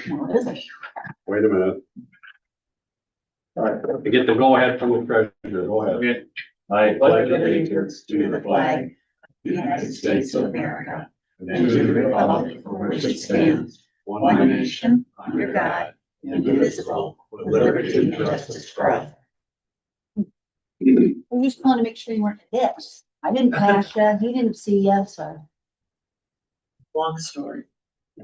Well, it is a Wait a minute. All right, to get the go-ahead from the treasurer, go ahead. Okay. I pledge allegiance to the flag of the United States of America and to the republic for which it stands, one nation, under God, indivisible, with liberty and justice for all. I just want to make sure you weren't this. I didn't pass you. He didn't see you, so. Long story.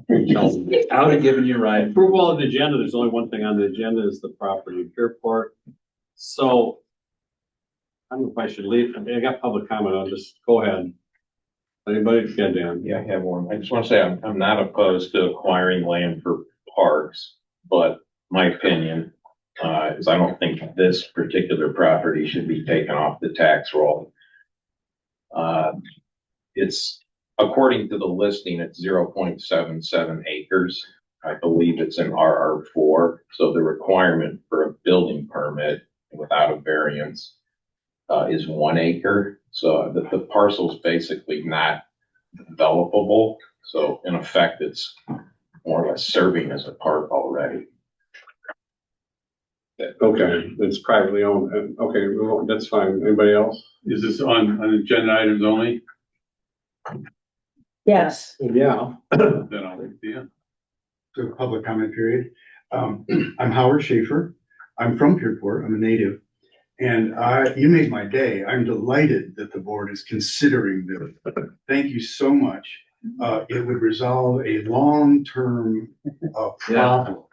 I would have given you right. Approval of the agenda, there's only one thing on the agenda is the property in Pierport. So I don't know if I should leave. I got public comment. I'll just go ahead. Anybody? Yeah, Dan. Yeah, I have one. I just want to say I'm not opposed to acquiring land for parks, but my opinion is I don't think this particular property should be taken off the tax roll. It's, according to the listing, it's 0.77 acres. I believe it's an RR4. So the requirement for a building permit without a variance is 1 acre. So the parcel's basically not developable. So in effect, it's more or less serving as a park already. Okay, it's privately owned. Okay, well, that's fine. Anybody else? Is this on agenda items only? Yes. Yeah. Then I'll, yeah. To the public comment period. I'm Howard Schaefer. I'm from Pierport. I'm a native. And you made my day. I'm delighted that the board is considering this. Thank you so much. It would resolve a long-term problem.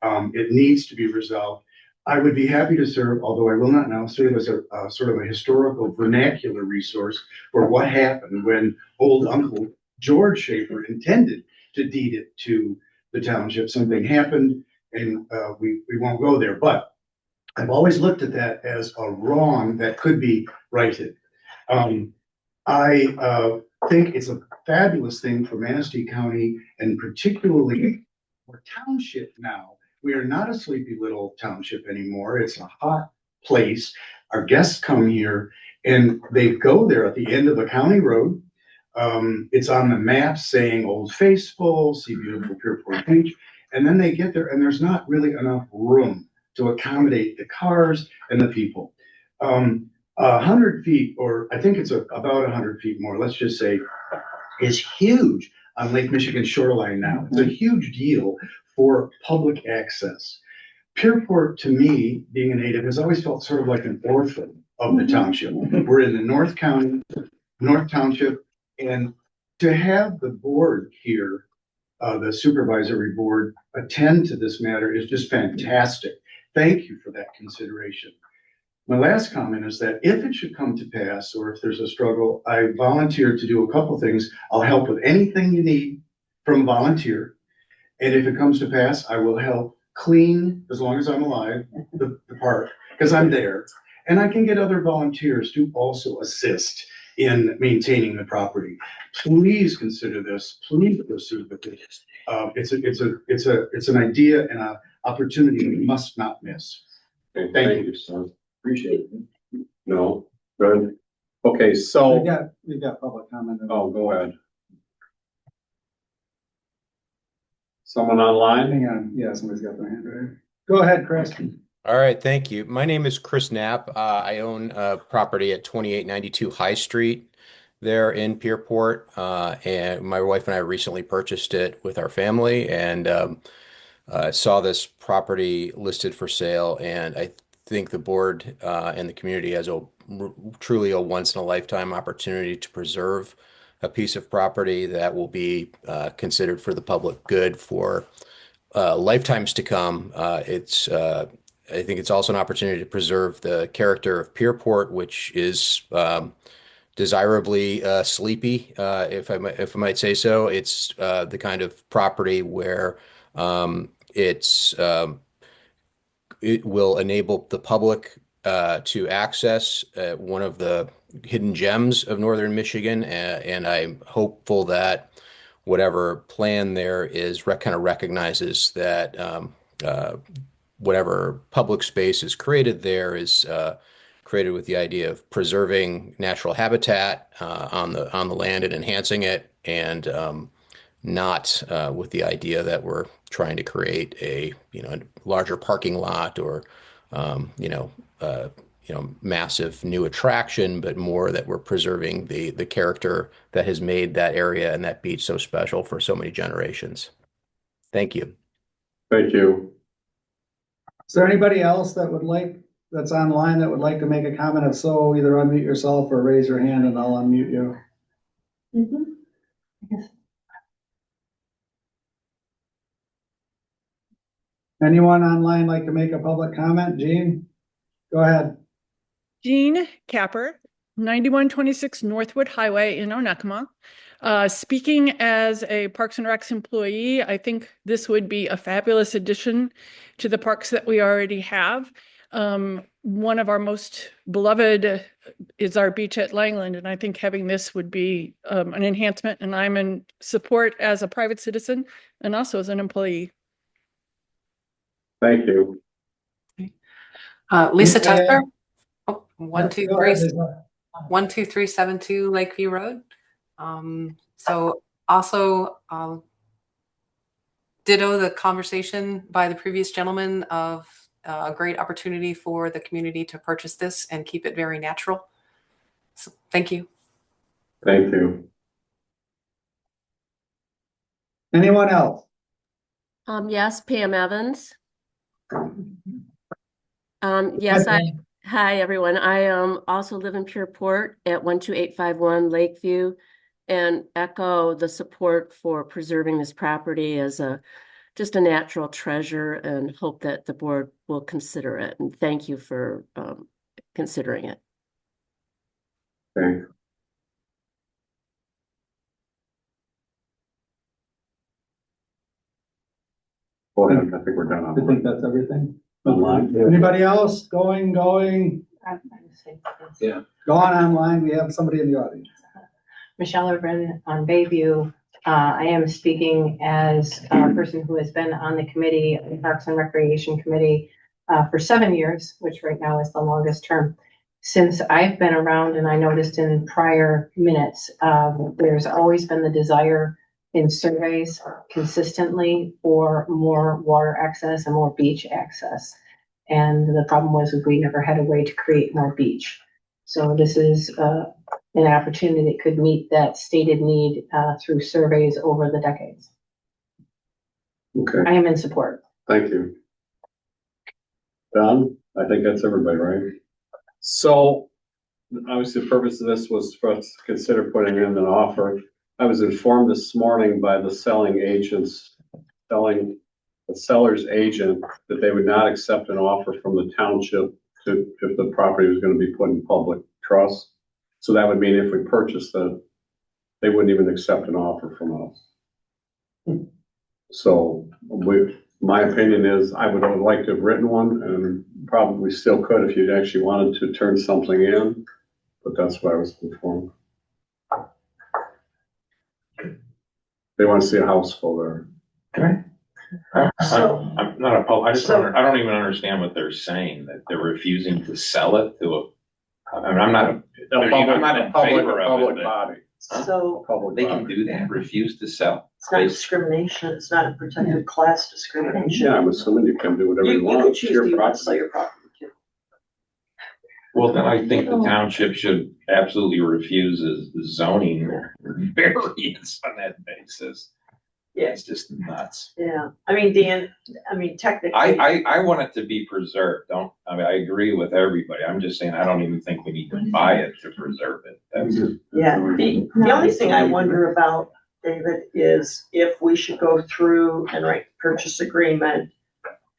It needs to be resolved. I would be happy to serve, although I will not now, serve as a sort of a historical vernacular resource for what happened when old Uncle George Schaefer intended to deed it to the township. Something happened and we won't go there, but I've always looked at that as a wrong that could be righted. I think it's a fabulous thing for Manistee County and particularly for township now. We are not a sleepy little township anymore. It's a hot place. Our guests come here and they go there at the end of a county road. It's on the map saying Old Faithful, see beautiful Pierport Beach. And then they get there and there's not really enough room to accommodate the cars and the people. 100 feet, or I think it's about 100 feet more, let's just say, is huge on Lake Michigan shoreline now. It's a huge deal for public access. Pierport, to me, being a native, has always felt sort of like an orphan of the township. We're in the North Township, and to have the board here, the supervisory board, attend to this matter is just fantastic. Thank you for that consideration. My last comment is that if it should come to pass, or if there's a struggle, I volunteer to do a couple things. I'll help with anything you need from a volunteer. And if it comes to pass, I will help clean, as long as I'm alive, the park, because I'm there. And I can get other volunteers to also assist in maintaining the property. Please consider this. Please proceed with this. It's an idea and an opportunity we must not miss. Okay, Thank you. Son. Appreciate it. No, good. Okay, so. We've got public comment. Oh, go ahead. Someone online? Hang on, yeah, somebody's got their hand raised. Go ahead, Chris. All right, thank you. My name is Chris Knapp. I own a property at 2892 High Street there in Pierport. And my wife and I recently purchased it with our family and saw this property listed for sale. And I think the board and the community has truly a once in a lifetime opportunity to preserve a piece of property that will be considered for the public good for lifetimes to come. I think it's also an opportunity to preserve the character of Pierport, which is desirably sleepy, if I might say so. It's the kind of property where it will enable the public to access one of the hidden gems of northern Michigan, and I'm hopeful that whatever plan there is kind of recognizes that whatever public space is created there is created with the idea of preserving natural habitat on the land and enhancing it, and not with the idea that we're trying to create a larger parking lot or massive new attraction, but more that we're preserving the character that has made that area and that beach so special for so many generations. Thank you. Thank you. Is there anybody else that's online that would like to make a comment? If so, either unmute yourself or raise your hand and I'll unmute you. Anyone online like to make a public comment? Jean, go ahead. Jean Capper, 9126 Northwood Highway in Onekama. Speaking as a Parks and Recs employee, I think this would be a fabulous addition to the parks that we already have. One of our most beloved is our beach at Langland, and I think having this would be an enhancement, and I'm in support as a private citizen and also as an employee. Thank you. Lisa Okay. Tucker. Oh, Go ahead, Lisa. 12372 Lakeview Road. So also ditto the conversation by the previous gentleman of a great opportunity for the community to purchase this and keep it very natural. So thank you. Thank you. Anyone else? Yes, Pam Evans. Yes, hi everyone. I also live in Pierport at 12851 Lakeview and echo the support for preserving this property as just a natural treasure and hope that the board will consider it. And thank you for considering it. Thanks. Go ahead. I think we're done I on think that's everything. online. Anybody else going? Yeah. Go on online. We have somebody in the audience. Michelle Urban on Bayview. I am speaking as a person who has been on the committee, the Parks and Recreation Committee, for 7 years, which right now is the longest term. Since I've been around, and I noticed in prior minutes, there's always been the desire in surveys consistently for more water access and more beach access. And the problem was we never had a way to create more beach. So this is an opportunity that could meet that stated need through surveys over the decades. Okay. I am in support. Thank you. Don, I think that's everybody, right? So obviously the purpose of this was for us to consider putting in an offer. I was informed this morning by the seller's agent that they would not accept an offer from the township if the property was going to be put in public trust. So that would mean if we purchased it, they wouldn't even accept an offer from us. So my opinion is I would have liked to have written one, and probably still could if you'd actually wanted to turn something in, but that's what I was informed. They want to see a house full there. I'm not opposed. I don't even understand what they're saying, that they're refusing to sell it to I'm not in favor of public it. body. So They can do that, refuse to sell. it's not discrimination, it's not a protected class discrimination. Yeah, I'm assuming you can do whatever you You want. can It's choose, your do you want to property. sell your property too? Well, then I think the township should absolutely refuse a zoning variance on that basis. Yeah. It's just nuts. Yeah, I mean, Dan, technically. I want it to be preserved. I agree with everybody. I'm just saying, I don't even think we need to buy it to preserve it. Yeah, the only thing I wonder about, David, is if we should go through and write purchase agreement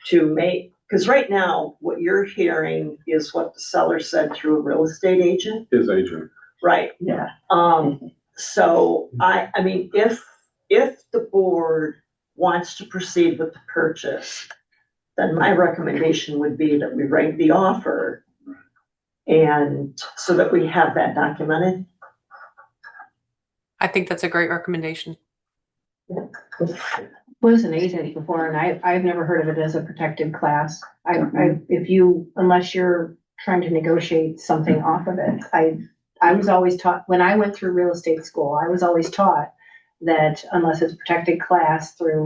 to make, because right now, what you're hearing is what the seller said through a real estate agent. His agent. Right. Yeah. So I mean, if the board wants to proceed with the purchase, then my recommendation would be that we write the offer and so that we have that documented. I think that's a great recommendation. Was an agent before, and I've never heard of it as a protected class. Unless you're trying to negotiate something off of it, I was always taught, when I went through real estate school, I was always taught that unless it's protected class through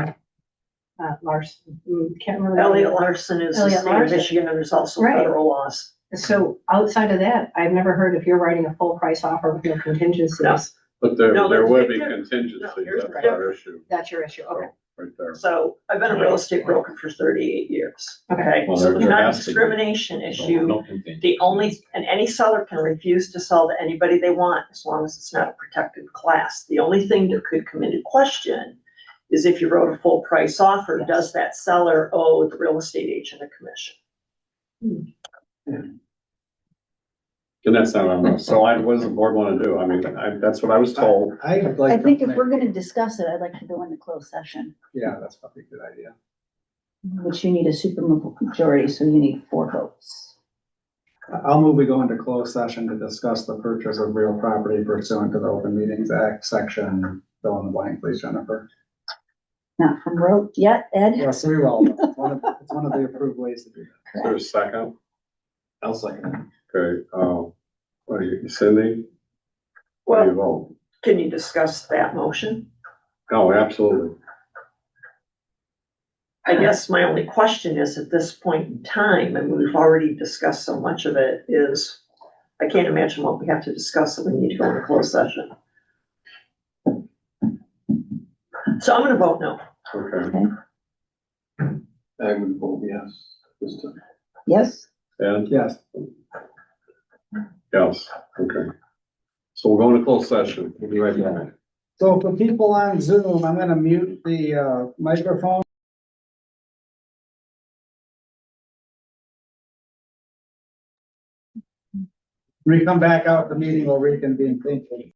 can't remember. Elliot Larson is the Elliot state of Larson. Michigan, and there's also Right. federal laws. So outside of that, I've never heard if you're writing a full price offer with no contingencies. No. But there No, would be there's- contingencies, no, here's that's the our issue, That's your issue. Okay. right there. So I've been a real estate broker for 38 years. Okay. Well, So there it's not a has to be. discrimination issue. No contingencies. The only, and any seller can refuse to sell to anybody they want as long as it's not a protected class. The only thing that could come into question is if you wrote a full price offer, Yes. does that seller owe the real estate agent a commission? And that's not on us. So what does the board want to do? I mean, that's what I was told. I'd like. I to think if make- we're gonna discuss it, I'd like to go into closed session, Yeah, that's probably a good idea. which you need a super majority, so you need 4 votes. I'll move we go into closed session to discuss the purchase of real property pursuant to the Open Meetings Act section, fill in the blank, please, Jennifer. Not from rote yet, Ed? Yes, we will. It's one of the approved ways to do that. Is there a second? I'll second. Okay, what are you, Cindy? What do you Well, vote? can you discuss that motion? Oh, absolutely. I guess my only question is at this point in time, and we've already discussed so much of it, is I can't imagine what we have to discuss that we need to go into closed session. So I'm gonna vote no. Okay. I would vote yes this time. Yes? And, Yes. yes, okay. So we're going to closed session. We'll be right back. So for people on Zoom, I'm gonna mute the microphone. When we come back out, the meeting will reconvene. Thank you.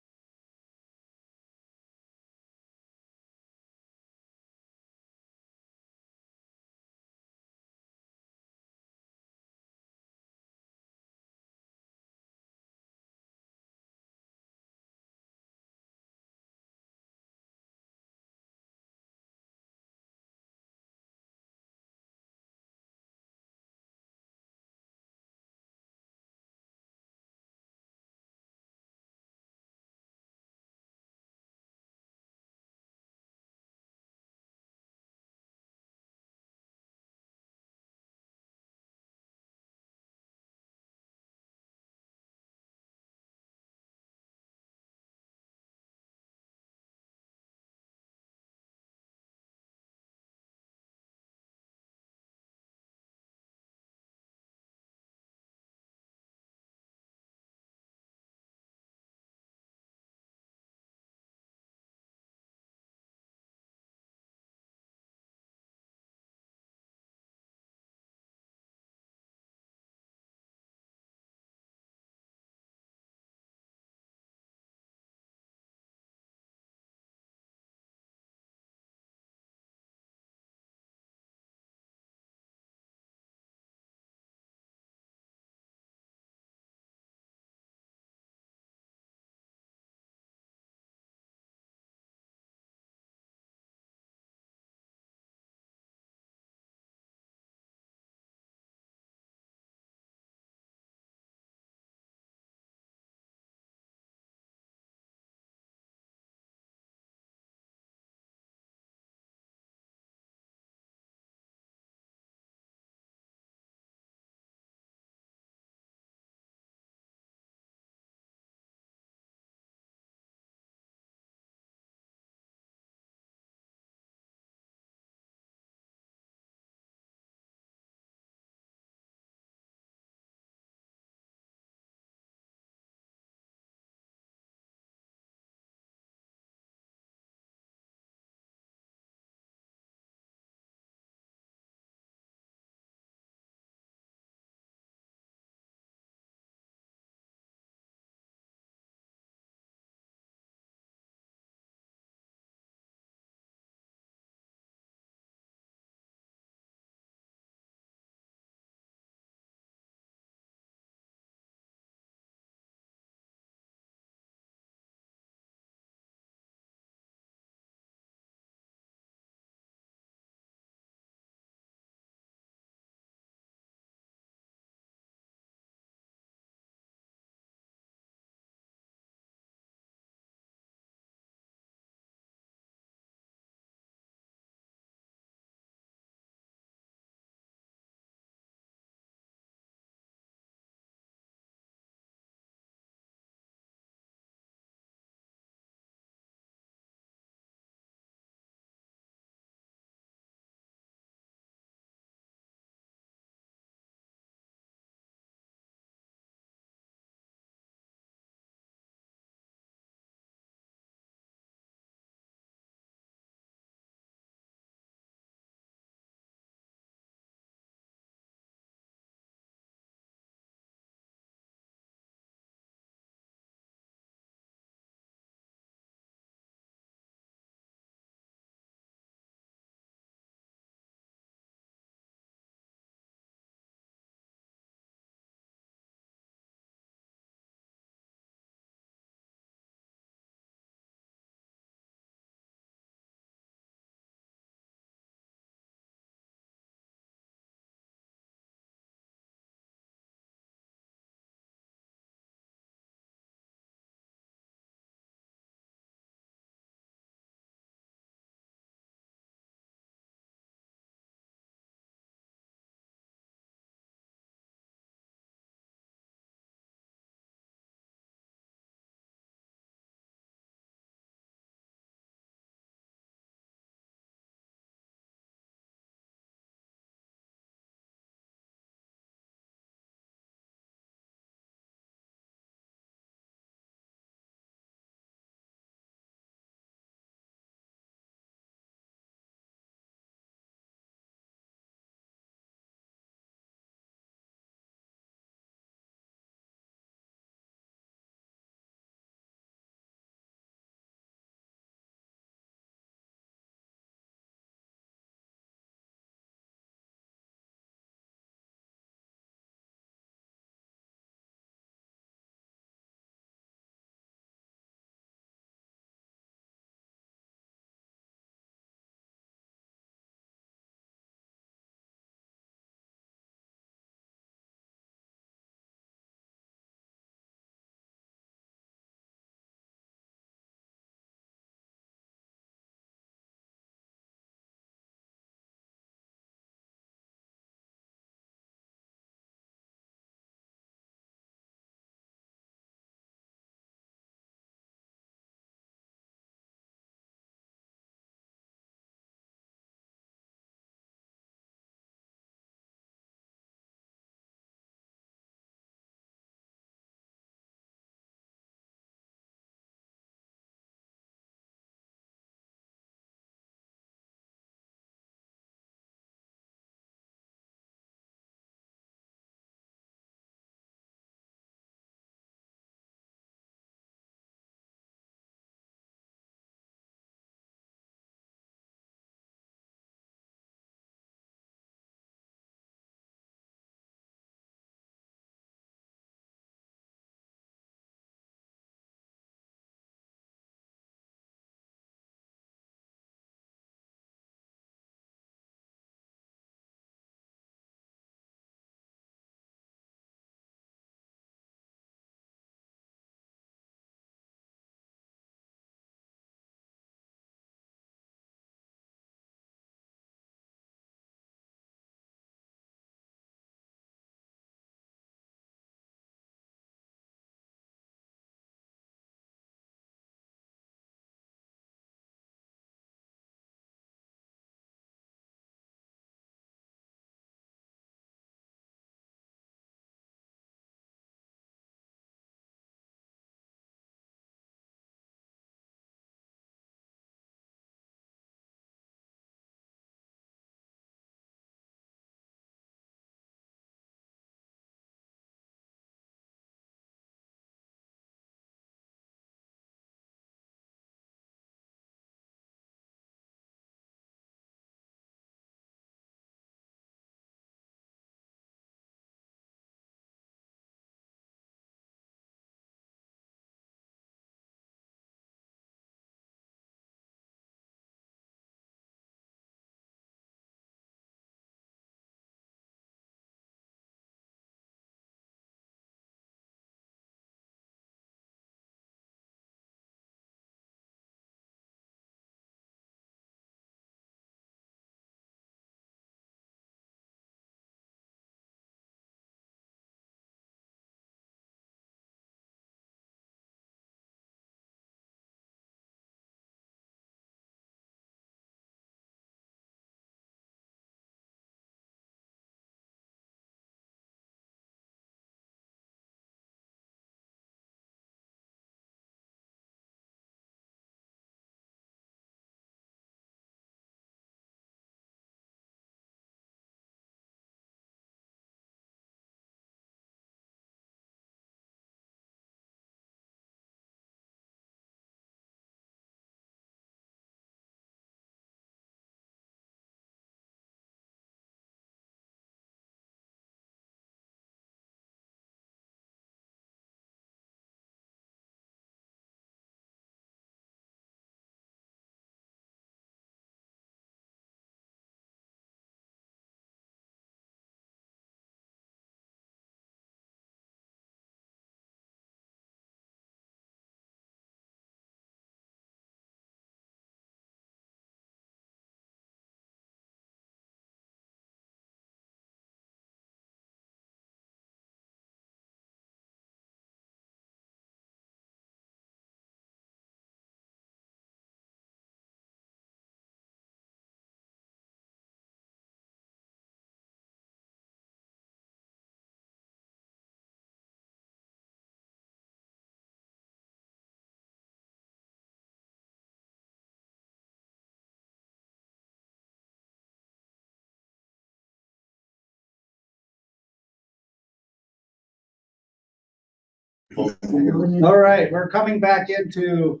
All right, we're coming back into.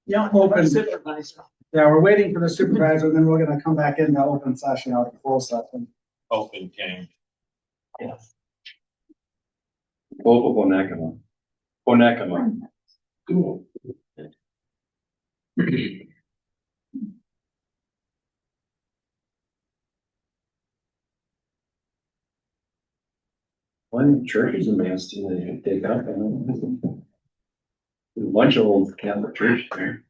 Yeah, open. Supervisor. Yeah, we're waiting for the supervisor, then we're gonna come back into open session out of closed session. Open king. Onekama. Onekama. One church is a mass they take up. There's a bunch of old Catholic church there.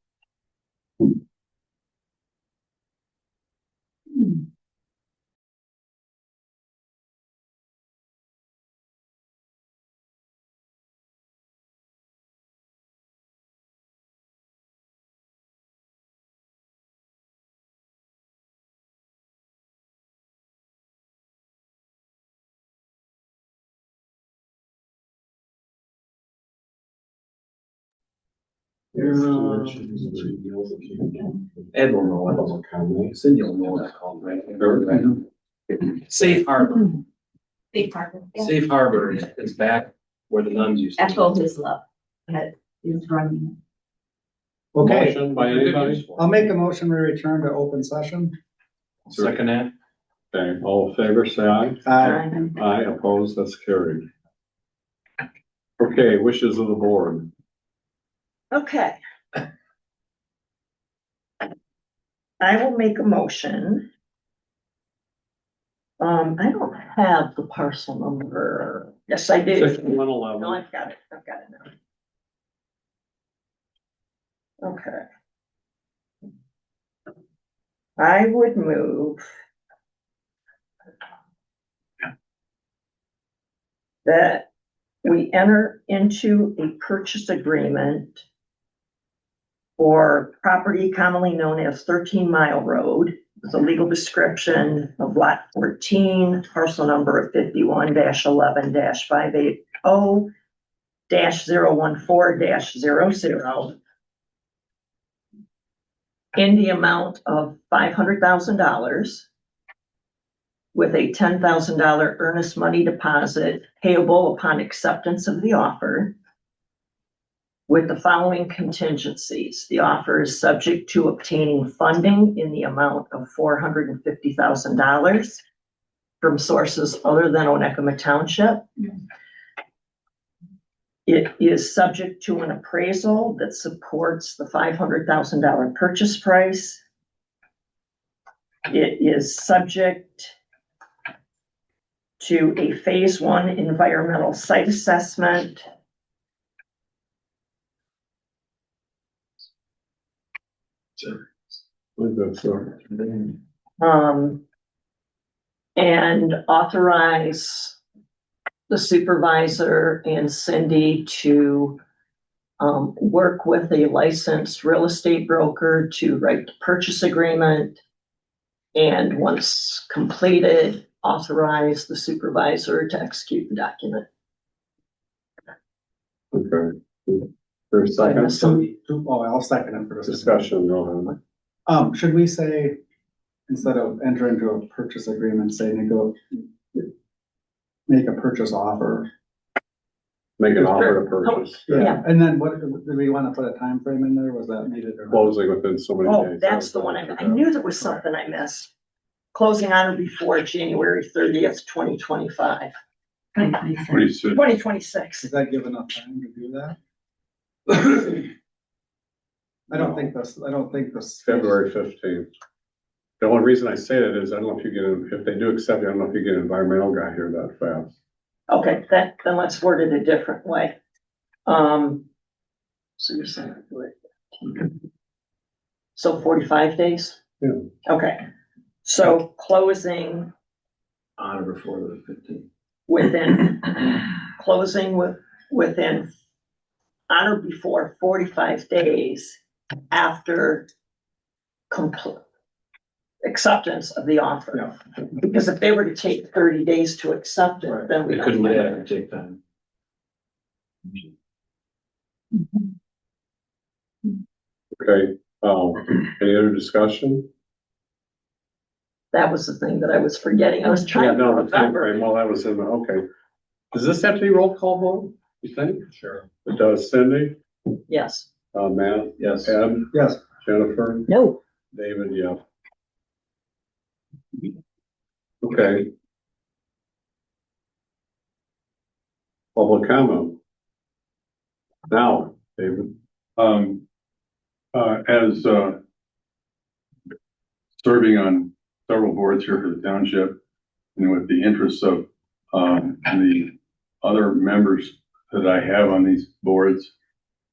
Ed will know what those are. Cindy will know what that's called, right? Safe Harbor. Big part of it. Safe Harbor is back where the nuns used to. Echo his love. That is running. Okay, Motion by anybody? I'll make a motion to return to open session. Second that. Okay, all in favor, say aye. Aye, opposed, that's carried. Okay, wishes of the board. Okay. I will make a motion. I don't have the parcel number. Yes, I do. 6111. No, I've got it now. Okay. I would move that we enter into a purchase agreement for property commonly known as 13 Mile Road. It's a legal description of lot 14, parcel number of 51-11-580-014-00 in the amount of $500,000 with a $10,000 earnest money deposit payable upon acceptance of the offer, with the following contingencies. The offer is subject to obtaining funding in the amount of $450,000 from sources other than Onekama Township. It is subject to an appraisal that supports the $500,000 purchase price. It is subject to a phase 1 environmental site assessment. And authorize the supervisor and Cindy to work with a licensed real estate broker to write the purchase agreement. And once completed, authorize the supervisor to execute the document. Okay. For a second, Oh, I'll second it for this discussion, go ahead. Should we say, instead of enter into a purchase agreement, say make a purchase offer? Make an offer to purchase. Yeah, and then what, do we want to put a time frame in there? Was that needed? Or Closing within so many Oh, days. that's the one I knew there was something I missed. Closing on or before January 30th, 2025. Pretty soon. 2026. Does that give enough time to do that? I don't think this. February 15th. The only reason I say that is I don't know if you get, if they do accept it, I don't know if you get an environmental guy here that fast. Okay, then let's word it a different way. So you're saying, so 45 days? Yeah. Okay, so closing On or before the 15th. within on or before 45 days after acceptance of the offer. Yeah. Because if they were to take 30 days to accept it, then we They couldn't get it, take time. Okay, any other discussion? That was the thing that I was forgetting. I was trying to No, the time remember. frame, well, that was in, okay. Does this have to be roll call vote? You think? Sure. It does. Cindy? Yes. Matt? Yes. Ed? Yes. Jennifer? No. David, yeah. Okay. Public comment. Now, David. As serving on several boards here for the township, and with the interests of the other members that I have on these boards,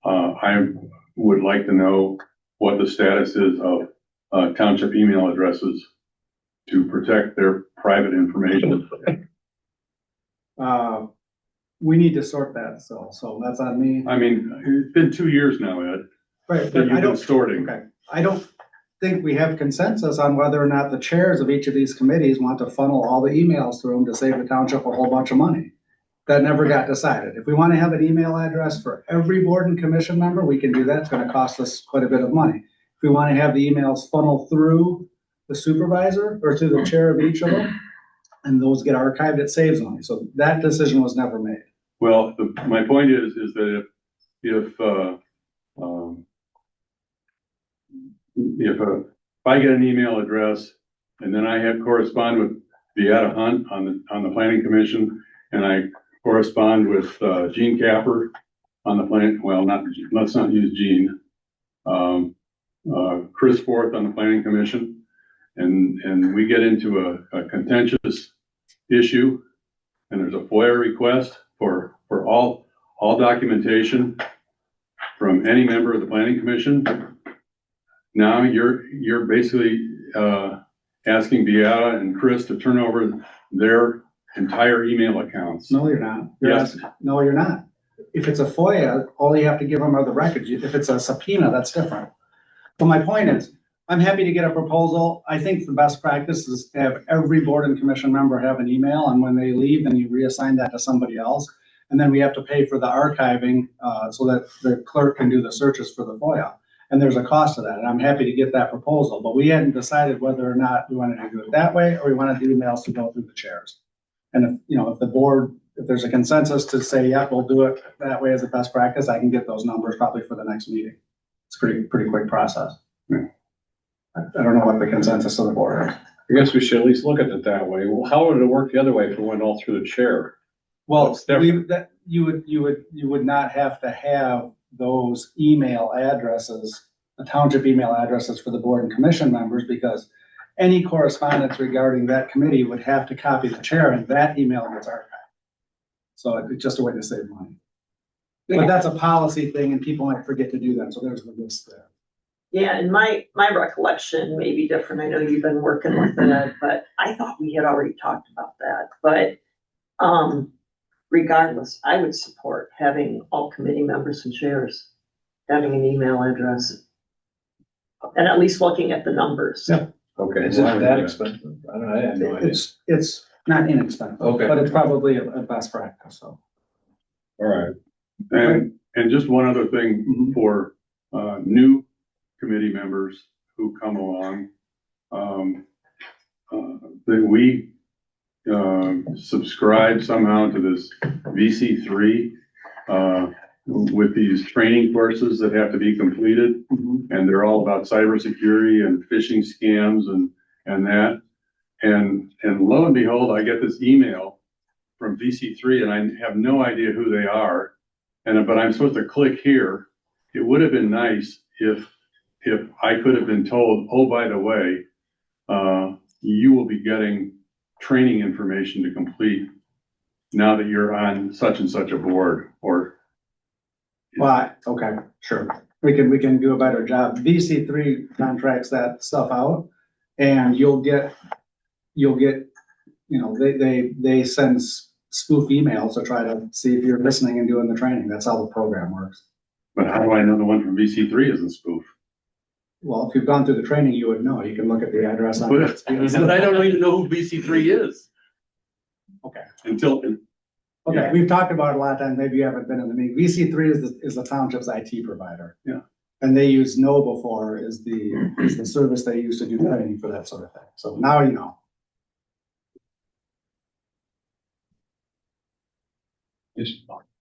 I would like to know what the status is of township email addresses to protect their private information. We need to sort that, so that's on me. I mean, it's been 2 years now, Ed, Right, that but you've I been don't, sorting. okay, I don't think we have consensus on whether or not the chairs of each of these committees want to funnel all the emails through them to save the township a whole bunch of money. That never got decided. If we want to have an email address for every board and commission member, we can do that. It's going to cost us quite a bit of money. If we want to have the emails funnel through the supervisor or through the chair of each of them, and those get archived, it saves money. So that decision was never made. Well, my point is that if I get an email address and then I have correspond with Beata Hunt on the planning commission, and I correspond with Gene Capper on the plan, well, let's not use Gene. Chris Forth on the planning commission, and we get into a contentious issue, and there's a FOIA request for all documentation from any member of the planning commission. Now you're basically asking Beata and Chris to turn over their entire email accounts. No, you're not. Yes. No, you're not. If it's a FOIA, all you have to give them are the records. If it's a subpoena, that's different. But my point is, I'm happy to get a proposal. I think the best practice is to have every board and commission member have an email, and when they leave, then you reassign that to somebody else. And then we have to pay for the archiving, so that the clerk can do the searches for the FOIA. And there's a cost to that, and I'm happy to get that proposal, but we hadn't decided whether or not we wanted to do it that way, or we wanted the emails to go through the chairs. And if the board, if there's a consensus to say, yeah, we'll do it that way as a best practice, I can get those numbers probably for the next meeting. It's pretty quick process. Yeah. I don't know what the consensus of the board is. I guess we should at least look at it that way. Well, how would it work the other way if it went all through the chair? Well, What's different? you would not have to have those email addresses, the township email addresses for the board and commission members, because any correspondence regarding that committee would have to copy the chair, and that email gets archived. So it's just a way to save money. But that's a policy thing, and people might forget to do that, so there's the risk there. Yeah, and my recollection may be different. I know you've been working with it, but I thought we had already talked about that. But regardless, I would support having all committee members and chairs having an email address. And at least looking at the numbers. Yeah. Okay. Is it that expensive? I don't know, I have no idea. It's not inexpensive, Okay. but it's probably a best practice, so. All right. And just one other thing for new committee members who come along, that we subscribe somehow to this VC3 with these training courses that have to be completed, and they're all about cybersecurity and phishing scams and that. And lo and behold, I get this email from VC3, and I have no idea who they are. But I'm supposed to click here. It would have been nice if I could have been told, oh, by the way, you will be getting training information to complete now that you're on such and such a board, or. Well, okay, sure. We can do a better job. VC3 contracts that stuff out, and you'll get, they send spoof emails to try to see if you're listening and doing the training. That's how the program works. But how do I know the one from VC3 isn't spoof? Well, if you've gone through the training, you would know. You can look at the address on it. But I don't even know who VC3 is. Okay. Yeah. We've talked about it a lot of times. Maybe you haven't been in the meeting. VC3 is the township's IT provider. Yeah. And they use KnowBe4 is the service they use to do training for that sort of thing. So now you know.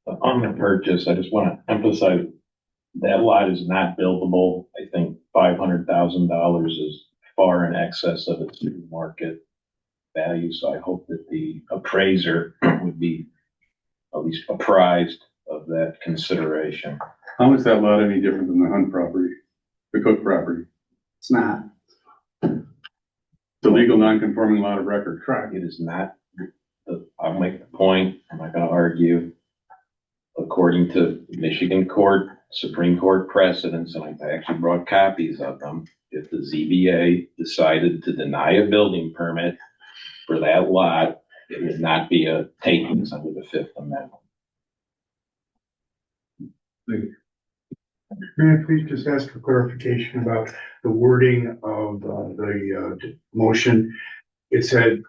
On the purchase, I just want to emphasize that lot is not buildable. I think $500,000 is far in excess of its new market value. So I hope that the appraiser would be at least apprised of that consideration. How is that lot any different than the Hunt property, the Cook property? It's not. The legal non-conforming lot of record. Correct. It is not, I'll make the point, I'm not gonna argue. According to Michigan Court, Supreme Court precedents, and I actually brought copies of them, if the ZBA decided to deny a building permit for that lot, it would not be a takings under the Fifth Amendment. May I please just ask for clarification about the wording of the motion? It said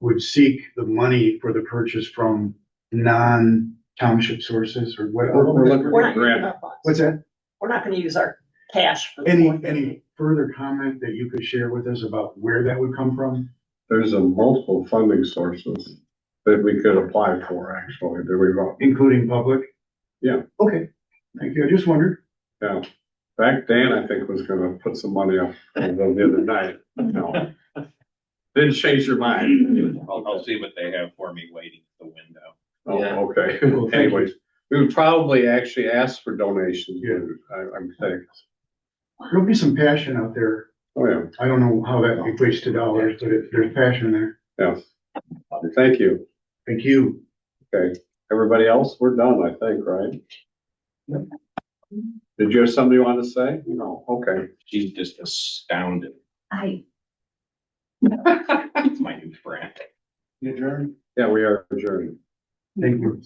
would seek the money for the purchase from non-township sources or what? We're looking We're for not grant. using our funds. What's that? We're not gonna use our cash for. the whole thing. Any further comment that you could share with us about where that would come from? There's a multiple funding sources that we could apply for, actually, that we've, Including public? Yeah. Okay, thank you. I just wondered. yeah. Back Dan, I think, was gonna put some money up the other night. No. Didn't change your mind. I'll see what they have for me waiting at the window. Oh, okay. Well, thank you. Anyways, we would probably actually ask for donations, Yeah. I'm saying. There'll be some passion out there. Oh, yeah, I don't know how that equates to dollars, but there's passion there. yeah. Thank you. Thank you. Okay, everybody else, we're done, I think, right? Did you have something you want to say? No, okay. She's just astounded. I It's my new friend. You adjourned? Yeah, we are adjourned. Thank you.